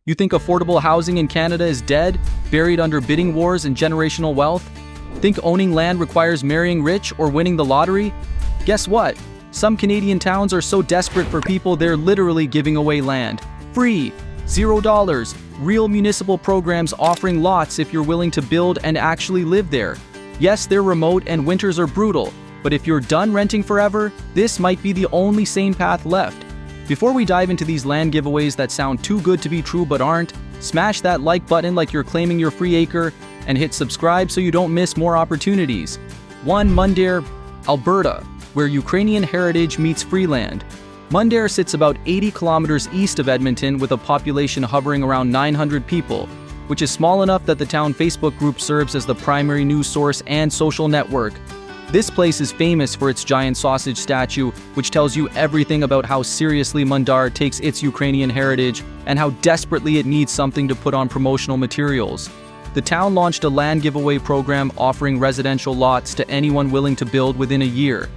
You think affordable housing in Canada is dead, buried under bidding wars and generational wealth? Think owning land requires marrying rich or winning the lottery? Guess what? Some Canadian towns are so desperate for people they're literally giving away land. Free, $0, real municipal programs offering lots if you're willing to build and actually live there. Yes, they're remote and winters are brutal, but if you're done renting forever, this might be the only sane path left. Before we dive into these land giveaways that sound too good to be true but aren't, smash that like button like you're claiming your free acre, and hit subscribe so you don't miss more opportunities. 1. Mundare, Alberta, where Ukrainian heritage meets free land. Mundare sits about 80 kilometers east of Edmonton with a population hovering around 900 people, which is small enough that the town Facebook group serves as the primary news source and social network. This place is famous for its giant sausage statue, which tells you everything about how seriously Mundare takes its Ukrainian heritage and how desperately it needs something to put on promotional materials. The town launched a land giveaway program offering residential lots to anyone willing to build within a year.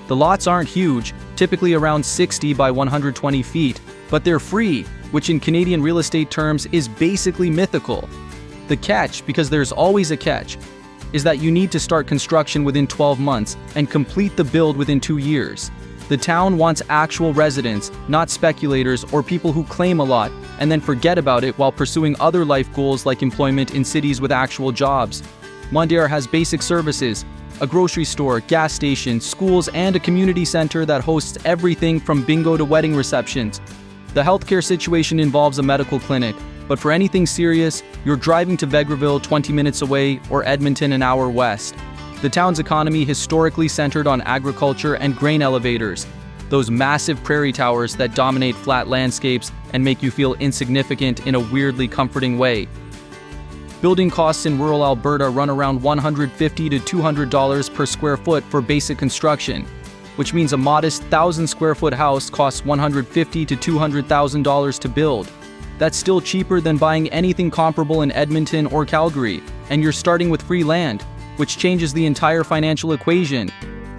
The lots aren't huge, typically around 60 by 120 feet, but they're free, which in Canadian real estate terms is basically mythical. The catch, because there's always a catch, is that you need to start construction within 12 months and complete the build within 2 years. The town wants actual residents, not speculators or people who claim a lot and then forget about it while pursuing other life goals like employment in cities with actual jobs. Mundare has basic services, a grocery store, gas station, schools, and a community center that hosts everything from bingo to wedding receptions. The healthcare situation involves a medical clinic, but for anything serious, you're driving to Vegreville 20 minutes away or Edmonton an hour west. The town's economy historically centered on agriculture and grain elevators, those massive prairie towers that dominate flat landscapes and make you feel insignificant in a weirdly comforting way. Building costs in rural Alberta run around $150 to $200 per square foot for basic construction, which means a modest 1,000 square foot house costs $150,000 to $200,000 to build. That's still cheaper than buying anything comparable in Edmonton or Calgary, and you're starting with free land, which changes the entire financial equation.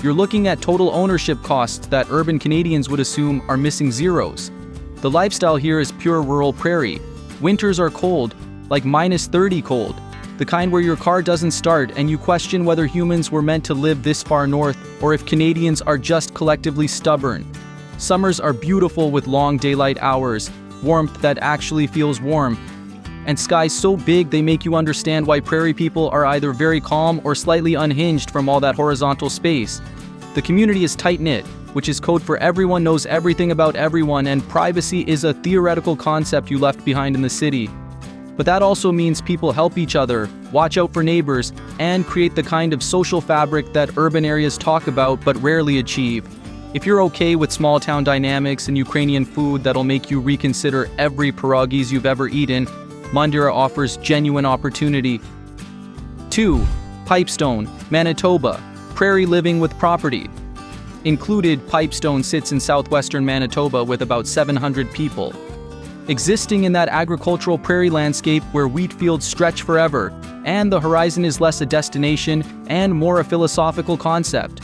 You're looking at total ownership costs that urban Canadians would assume are missing zeros. The lifestyle here is pure rural prairie. Winters are cold, like -30 cold, the kind where your car doesn't start and you question whether humans were meant to live this far north or if Canadians are just collectively stubborn. Summers are beautiful with long daylight hours, warmth that actually feels warm, and skies so big they make you understand why prairie people are either very calm or slightly unhinged from all that horizontal space. The community is tight-knit, which is code for everyone knows everything about everyone, and privacy is a theoretical concept you left behind in the city. But that also means people help each other, watch out for neighbors, and create the kind of social fabric that urban areas talk about but rarely achieve. If you're okay with small town dynamics and Ukrainian food that'll make you reconsider every pierogies you've ever eaten, Mundare offers genuine opportunity. 2. Pipestone, Manitoba, prairie living with property. Included, Pipestone sits in southwestern Manitoba with about 700 people. Existing in that agricultural prairie landscape where wheat fields stretch forever, and the horizon is less a destination and more a philosophical concept.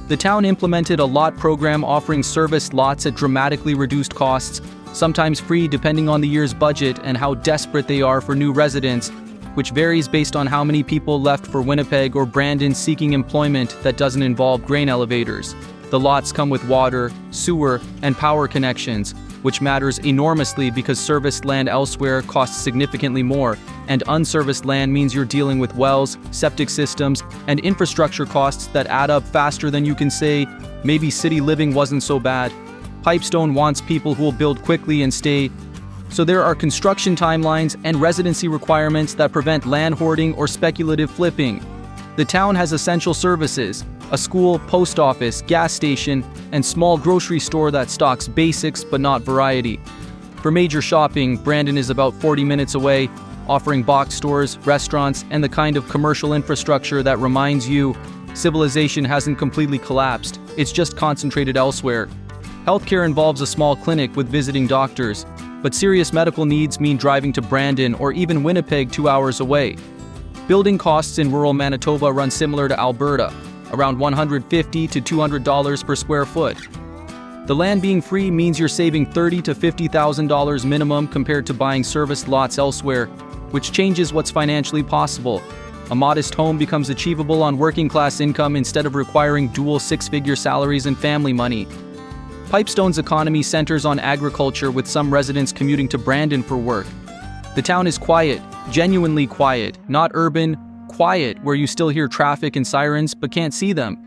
The town implemented a lot program offering serviced lots at dramatically reduced costs, sometimes free depending on the year's budget and how desperate they are for new residents, which varies based on how many people left for Winnipeg or Brandon seeking employment that doesn't involve grain elevators. The lots come with water, sewer, and power connections, which matters enormously because serviced land elsewhere costs significantly more, and unserviced land means you're dealing with wells, septic systems, and infrastructure costs that add up faster than you can say, maybe city living wasn't so bad. Pipestone wants people who will build quickly and stay, so there are construction timelines and residency requirements that prevent land hoarding or speculative flipping. The town has essential services, a school, post office, gas station, and small grocery store that stocks basics but not variety. For major shopping, Brandon is about 40 minutes away, offering box stores, restaurants, and the kind of commercial infrastructure that reminds you civilization hasn't completely collapsed, it's just concentrated elsewhere. Healthcare involves a small clinic with visiting doctors, but serious medical needs mean driving to Brandon or even Winnipeg 2 hours away. Building costs in rural Manitoba run similar to Alberta, around $150 to $200 per square foot. The land being free means you're saving $30,000 to $50,000 minimum compared to buying serviced lots elsewhere, which changes what's financially possible. A modest home becomes achievable on working-class income instead of requiring dual six-figure salaries and family money. Pipestone's economy centers on agriculture, with some residents commuting to Brandon for work. The town is quiet, genuinely quiet, not urban, quiet where you still hear traffic and sirens but can't see them.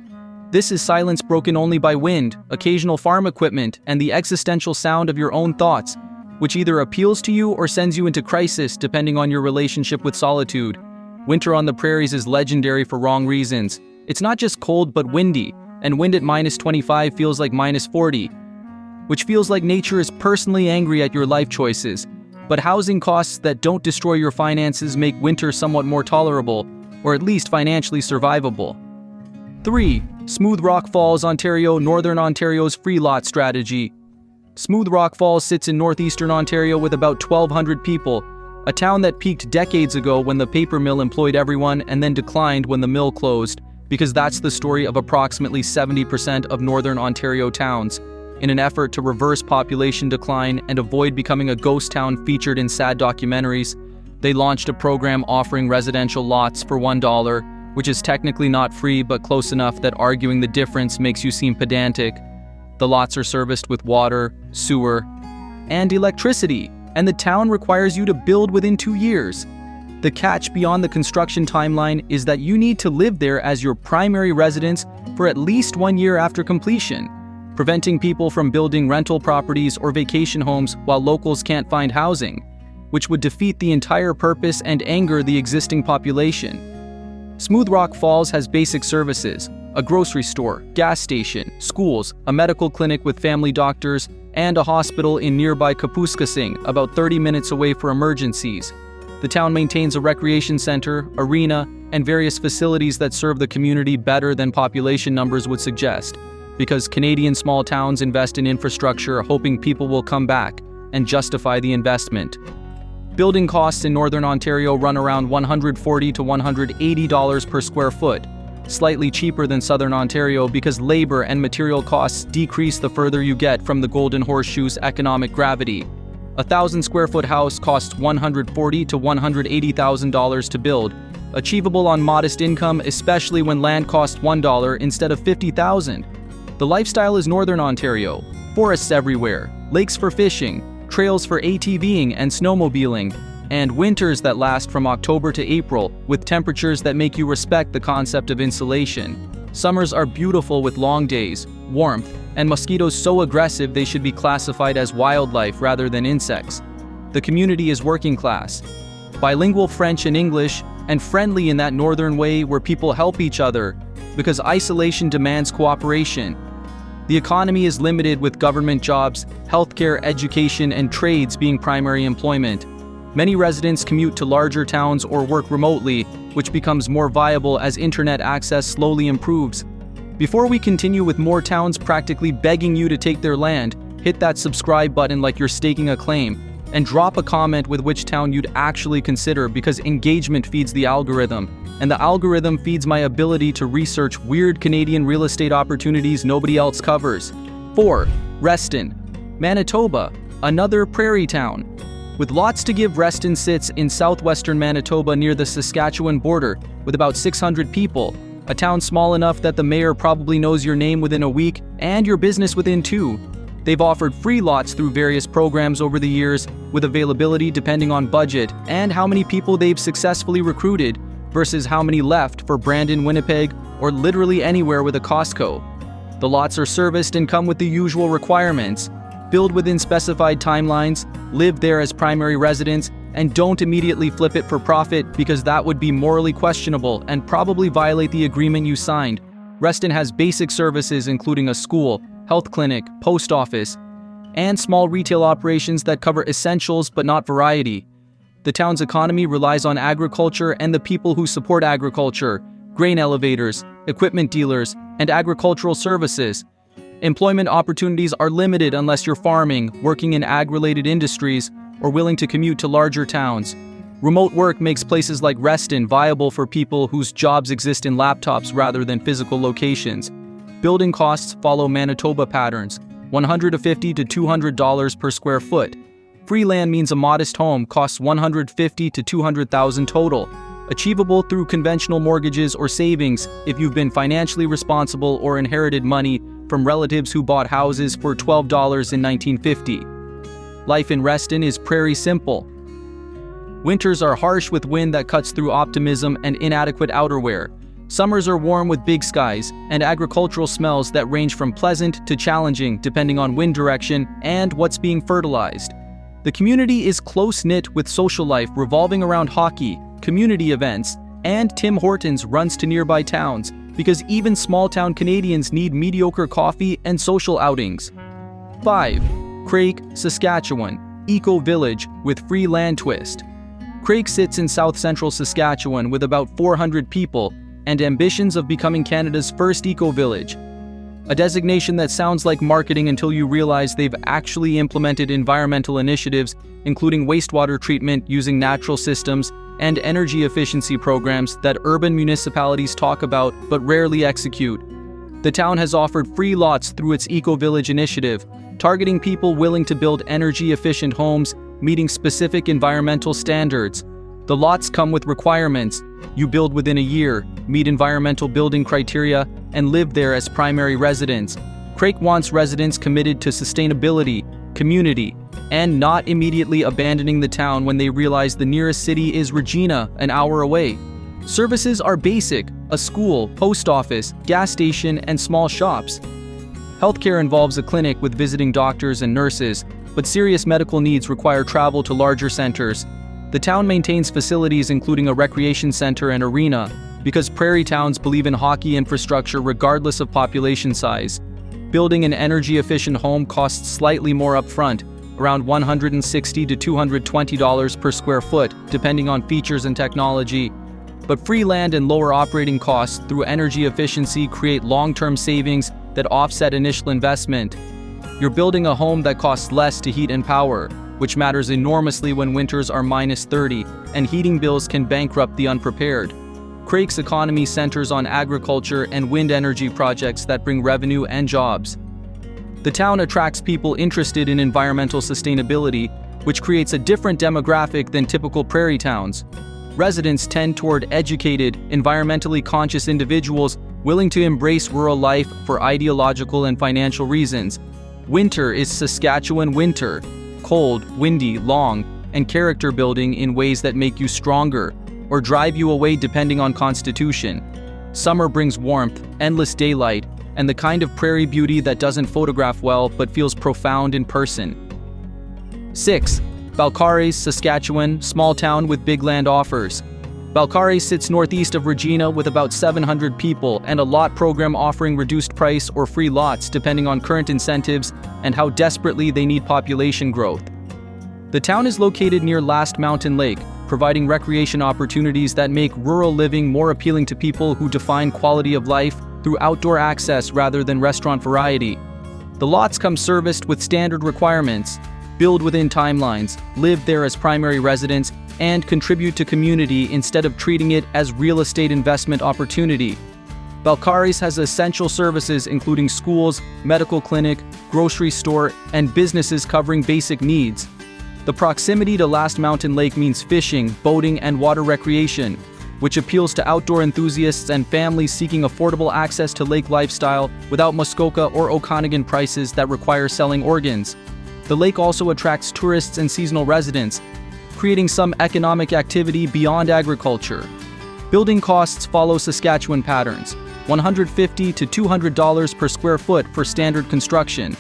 This is silence broken only by wind, occasional farm equipment, and the existential sound of your own thoughts, which either appeals to you or sends you into crisis depending on your relationship with solitude. Winter on the prairies is legendary for wrong reasons. It's not just cold but windy, and wind at -25 feels like -40, which feels like nature is personally angry at your life choices. But housing costs that don't destroy your finances make winter somewhat more tolerable, or at least financially survivable. 3. Smooth Rock Falls, Ontario, Northern Ontario's free lot strategy. Smooth Rock Falls sits in northeastern Ontario with about 1,200 people, a town that peaked decades ago when the paper mill employed everyone and then declined when the mill closed, because that's the story of approximately 70% of Northern Ontario towns. In an effort to reverse population decline and avoid becoming a ghost town featured in sad documentaries, they launched a program offering residential lots for $1, which is technically not free but close enough that arguing the difference makes you seem pedantic. The lots are serviced with water, sewer, and electricity, and the town requires you to build within 2 years. The catch beyond the construction timeline is that you need to live there as your primary residence for at least 1 year after completion, preventing people from building rental properties or vacation homes while locals can't find housing, which would defeat the entire purpose and anger the existing population. Smooth Rock Falls has basic services: a grocery store, gas station, schools, a medical clinic with family doctors, and a hospital in nearby Kapuskasing, about 30 minutes away for emergencies. The town maintains a recreation center, arena, and various facilities that serve the community better than population numbers would suggest, because Canadian small towns invest in infrastructure hoping people will come back and justify the investment. Building costs in Northern Ontario run around $140 to $180 per square foot, slightly cheaper than Southern Ontario because labor and material costs decrease the further you get from the Golden Horseshoe's economic gravity. A 1,000 square foot house costs $140,000 to $180,000 to build, achievable on modest income, especially when land costs $1 instead of $50,000. The lifestyle is Northern Ontario: forests everywhere, lakes for fishing, trails for ATVing and snowmobiling, and winters that last from October to April with temperatures that make you respect the concept of insulation. Summers are beautiful with long days, warmth, and mosquitoes so aggressive they should be classified as wildlife rather than insects. The community is working class, bilingual French and English, and friendly in that northern way where people help each other because isolation demands cooperation. The economy is limited with government jobs, healthcare, education, and trades being primary employment. Many residents commute to larger towns or work remotely, which becomes more viable as internet access slowly improves. Before we continue with more towns practically begging you to take their land, hit that subscribe button like you're staking a claim, and drop a comment with which town you'd actually consider, because engagement feeds the algorithm, and the algorithm feeds my ability to research weird Canadian real estate opportunities nobody else covers. 4. Reston, Manitoba, another prairie town. With lots to give, Reston sits in southwestern Manitoba near the Saskatchewan border with about 600 people, a town small enough that the mayor probably knows your name within a week and your business within 2. They've offered free lots through various programs over the years, with availability depending on budget and how many people they've successfully recruited versus how many left for Brandon, Winnipeg, or literally anywhere with a Costco. The lots are serviced and come with the usual requirements: build within specified timelines, live there as primary residents, and don't immediately flip it for profit because that would be morally questionable and probably violate the agreement you signed. Reston has basic services including a school, health clinic, post office, and small retail operations that cover essentials but not variety. The town's economy relies on agriculture and the people who support agriculture: grain elevators, equipment dealers, and agricultural services. Employment opportunities are limited unless you're farming, working in ag-related industries, or willing to commute to larger towns. Remote work makes places like Reston viable for people whose jobs exist in laptops rather than physical locations. Building costs follow Manitoba patterns, $150 to $200 per square foot. Free land means a modest home costs $150,000 to $200,000 total, achievable through conventional mortgages or savings if you've been financially responsible or inherited money from relatives who bought houses for $12 in 1950. Life in Reston is prairie simple. Winters are harsh with wind that cuts through optimism and inadequate outerwear. Summers are warm with big skies and agricultural smells that range from pleasant to challenging depending on wind direction and what's being fertilized. The community is close-knit with social life revolving around hockey, community events, and Tim Hortons runs to nearby towns because even small-town Canadians need mediocre coffee and social outings. 5. Craik, Saskatchewan, eco-village with free land twist. Craik sits in south-central Saskatchewan with about 400 people and ambitions of becoming Canada's first eco-village. A designation that sounds like marketing until you realize they've actually implemented environmental initiatives, including wastewater treatment using natural systems and energy efficiency programs that urban municipalities talk about but rarely execute. The town has offered free lots through its eco-village initiative, targeting people willing to build energy-efficient homes, meeting specific environmental standards. The lots come with requirements. You build within a year, meet environmental building criteria, and live there as primary residents. Craik wants residents committed to sustainability, community, and not immediately abandoning the town when they realize the nearest city is Regina, an hour away. Services are basic: a school, post office, gas station, and small shops. Healthcare involves a clinic with visiting doctors and nurses, but serious medical needs require travel to larger centers. The town maintains facilities including a recreation center and arena, because prairie towns believe in hockey infrastructure regardless of population size. Building an energy-efficient home costs slightly more upfront, around $160 to $220 per square foot, depending on features and technology. But free land and lower operating costs through energy efficiency create long-term savings that offset initial investment. You're building a home that costs less to heat and power, which matters enormously when winters are -30 and heating bills can bankrupt the unprepared. Craik's economy centers on agriculture and wind energy projects that bring revenue and jobs. The town attracts people interested in environmental sustainability, which creates a different demographic than typical prairie towns. Residents tend toward educated, environmentally conscious individuals willing to embrace rural life for ideological and financial reasons. Winter is Saskatchewan winter, cold, windy, long, and character building in ways that make you stronger or drive you away depending on constitution. Summer brings warmth, endless daylight, and the kind of prairie beauty that doesn't photograph well but feels profound in person. 6. Balcarres, Saskatchewan, small town with big land offers. Balcarres sits northeast of Regina with about 700 people and a lot program offering reduced price or free lots depending on current incentives and how desperately they need population growth. The town is located near Last Mountain Lake, providing recreation opportunities that make rural living more appealing to people who define quality of life through outdoor access rather than restaurant variety. The lots come serviced with standard requirements: build within timelines, live there as primary residents, and contribute to community instead of treating it as real estate investment opportunity. Balcarres has essential services including schools, medical clinic, grocery store, and businesses covering basic needs. The proximity to Last Mountain Lake means fishing, boating, and water recreation, which appeals to outdoor enthusiasts and families seeking affordable access to lake lifestyle without Muskoka or Okanagan prices that require selling organs. The lake also attracts tourists and seasonal residents, creating some economic activity beyond agriculture. Building costs follow Saskatchewan patterns: $150 to $200 per square foot for standard construction.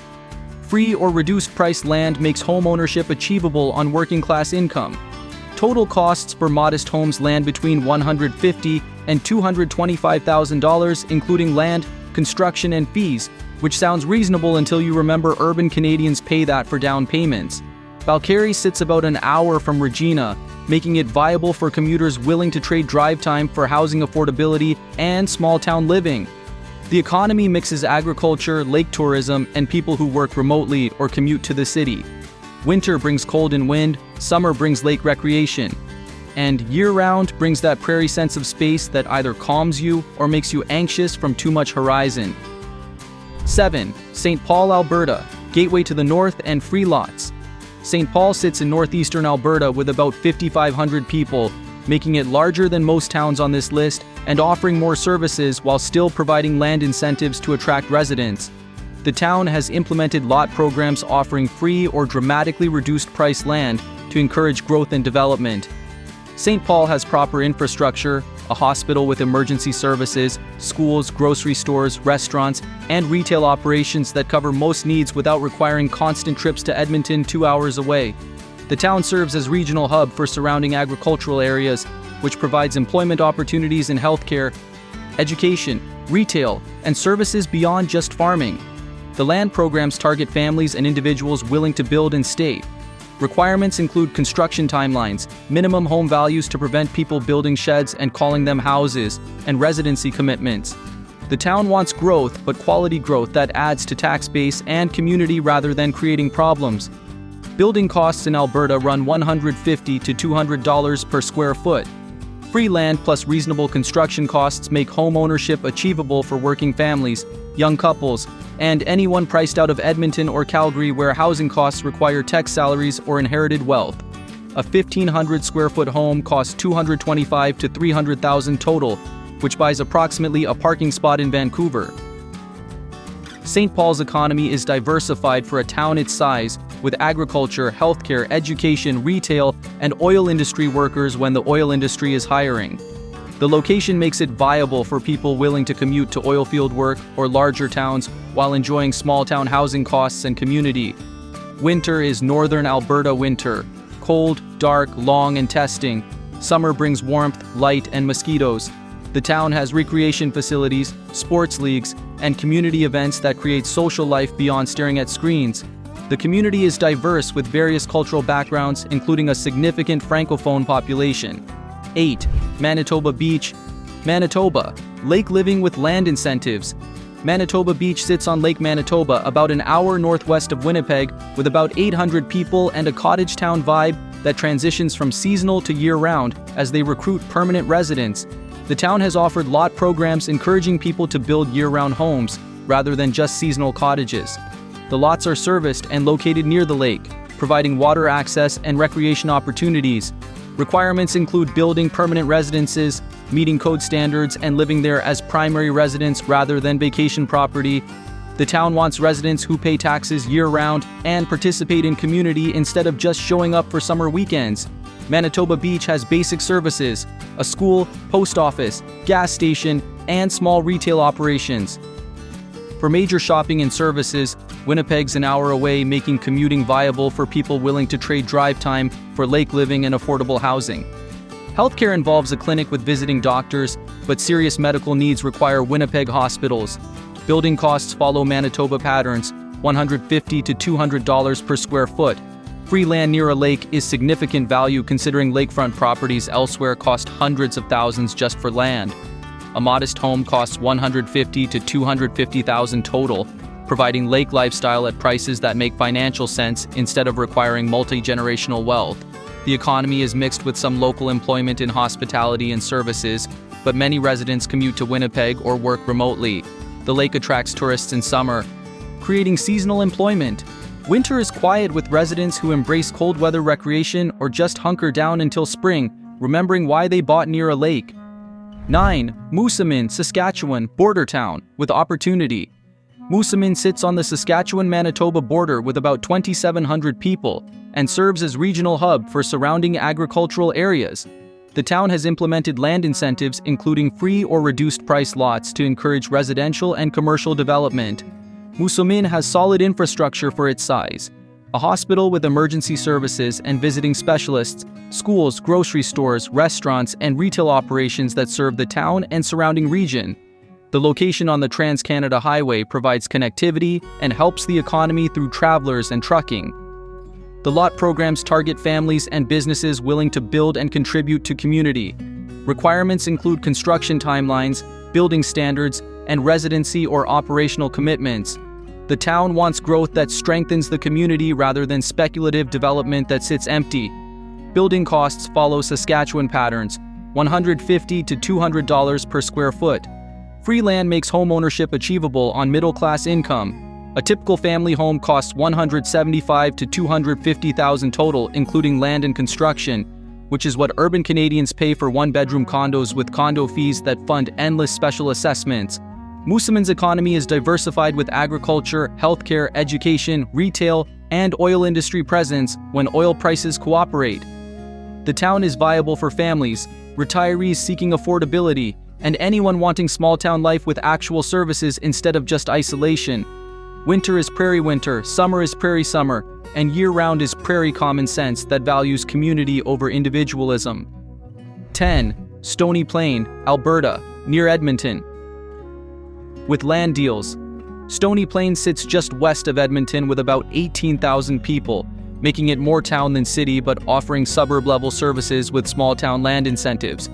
Free or reduced price land makes home ownership achievable on working class income. Total costs for modest homes land between $150,000 and $225,000, including land, construction, and fees, which sounds reasonable until you remember urban Canadians pay that for down payments. Balcarres sits about an hour from Regina, making it viable for commuters willing to trade drive time for housing affordability and small-town living. The economy mixes agriculture, lake tourism, and people who work remotely or commute to the city. Winter brings cold and wind, summer brings lake recreation, and year-round brings that prairie sense of space that either calms you or makes you anxious from too much horizon. 7. St. Paul, Alberta, gateway to the north, and free lots. St. Paul sits in northeastern Alberta with about 5,500 people, making it larger than most towns on this list and offering more services while still providing land incentives to attract residents. The town has implemented lot programs offering free or dramatically reduced price land to encourage growth and development. St. Paul has proper infrastructure, a hospital with emergency services, schools, grocery stores, restaurants, and retail operations that cover most needs without requiring constant trips to Edmonton 2 hours away. The town serves as regional hub for surrounding agricultural areas, which provides employment opportunities in healthcare, education, retail, and services beyond just farming. The land programs target families and individuals willing to build and stay. Requirements include construction timelines, minimum home values to prevent people building sheds and calling them houses, and residency commitments. The town wants growth, but quality growth that adds to tax base and community rather than creating problems. Building costs in Alberta run $150 to $200 per square foot. Free land plus reasonable construction costs make home ownership achievable for working families, young couples, and anyone priced out of Edmonton or Calgary where housing costs require tech salaries or inherited wealth. A 1,500 square foot home costs $225,000 to $300,000 total, which buys approximately a parking spot in Vancouver. St. Paul's economy is diversified for a town its size, with agriculture, healthcare, education, retail, and oil industry workers when the oil industry is hiring. The location makes it viable for people willing to commute to oilfield work or larger towns while enjoying small-town housing costs and community. Winter is northern Alberta winter. Cold, dark, long, and testing. Summer brings warmth, light, and mosquitoes. The town has recreation facilities, sports leagues, and community events that create social life beyond staring at screens. The community is diverse with various cultural backgrounds, including a significant Francophone population. 8. Manitoba Beach. Manitoba, lake living with land incentives. Manitoba Beach sits on Lake Manitoba, about an hour northwest of Winnipeg, with about 800 people and a cottage town vibe that transitions from seasonal to year-round as they recruit permanent residents. The town has offered lot programs encouraging people to build year-round homes, rather than just seasonal cottages. The lots are serviced and located near the lake, providing water access and recreation opportunities. Requirements include building permanent residences, meeting code standards, and living there as primary residence rather than vacation property. The town wants residents who pay taxes year-round and participate in community instead of just showing up for summer weekends. Manitoba Beach has basic services, a school, post office, gas station, and small retail operations. For major shopping and services, Winnipeg's an hour away, making commuting viable for people willing to trade drive time for lake living and affordable housing. Healthcare involves a clinic with visiting doctors, but serious medical needs require Winnipeg hospitals. Building costs follow Manitoba patterns, $150 to $200 per square foot. Free land near a lake is significant value considering lakefront properties elsewhere cost hundreds of thousands just for land. A modest home costs $150,000 to $250,000 total, providing lake lifestyle at prices that make financial sense instead of requiring multi-generational wealth. The economy is mixed with some local employment in hospitality and services, but many residents commute to Winnipeg or work remotely. The lake attracts tourists in summer, creating seasonal employment. Winter is quiet with residents who embrace cold weather recreation or just hunker down until spring, remembering why they bought near a lake. 9. Moosomin, Saskatchewan, border town, with opportunity. Moosomin sits on the Saskatchewan-Manitoba border with about 2,700 people and serves as regional hub for surrounding agricultural areas. The town has implemented land incentives including free or reduced price lots to encourage residential and commercial development. Moosomin has solid infrastructure for its size. A hospital with emergency services and visiting specialists, schools, grocery stores, restaurants, and retail operations that serve the town and surrounding region. The location on the Trans-Canada Highway provides connectivity and helps the economy through travelers and trucking. The lot programs target families and businesses willing to build and contribute to community. Requirements include construction timelines, building standards, and residency or operational commitments. The town wants growth that strengthens the community rather than speculative development that sits empty. Building costs follow Saskatchewan patterns, $150 to $200 per square foot. Free land makes home ownership achievable on middle-class income. A typical family home costs $175,000 to $250,000 total, including land and construction, which is what urban Canadians pay for one-bedroom condos with condo fees that fund endless special assessments. Moosomin's economy is diversified with agriculture, healthcare, education, retail, and oil industry presence when oil prices cooperate. The town is viable for families, retirees seeking affordability, and anyone wanting small-town life with actual services instead of just isolation. Winter is prairie winter, summer is prairie summer, and year-round is prairie common sense that values community over individualism. 10. Stony Plain, Alberta, near Edmonton. With land deals. Stony Plain sits just west of Edmonton with about 18,000 people, making it more town than city but offering suburb-level services with small-town land incentives.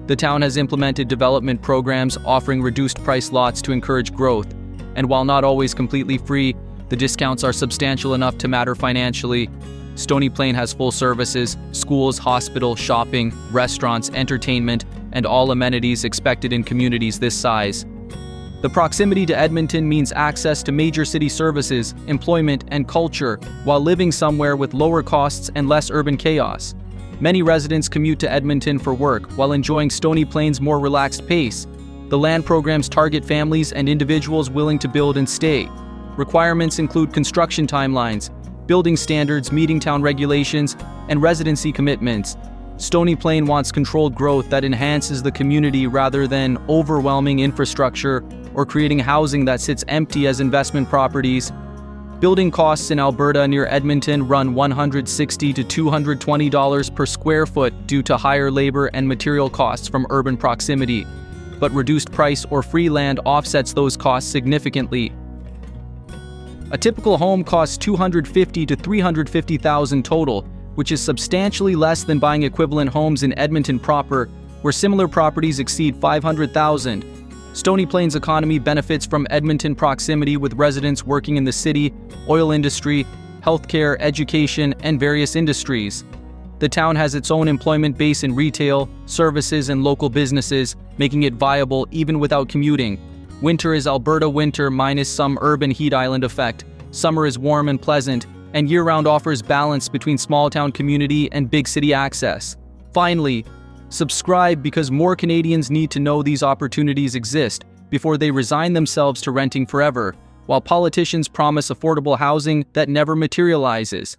The town has implemented development programs offering reduced-price lots to encourage growth, and while not always completely free, the discounts are substantial enough to matter financially. Stony Plain has full services, schools, hospital, shopping, restaurants, entertainment, and all amenities expected in communities this size. The proximity to Edmonton means access to major city services, employment, and culture, while living somewhere with lower costs and less urban chaos. Many residents commute to Edmonton for work while enjoying Stony Plain's more relaxed pace. The land programs target families and individuals willing to build and stay. Requirements include construction timelines, building standards meeting town regulations, and residency commitments. Stony Plain wants controlled growth that enhances the community rather than overwhelming infrastructure or creating housing that sits empty as investment properties. Building costs in Alberta near Edmonton run $160 to $220 per square foot due to higher labor and material costs from urban proximity, but reduced price or free land offsets those costs significantly. A typical home costs $250,000 to $350,000 total, which is substantially less than buying equivalent homes in Edmonton proper, where similar properties exceed $500,000. Stony Plain's economy benefits from Edmonton proximity with residents working in the city, oil industry, healthcare, education, and various industries. The town has its own employment base in retail, services, and local businesses, making it viable even without commuting. Winter is Alberta winter minus some urban heat island effect. Summer is warm and pleasant, and year-round offers balance between small-town community and big city access. Finally, subscribe because more Canadians need to know these opportunities exist before they resign themselves to renting forever, while politicians promise affordable housing that never materializes.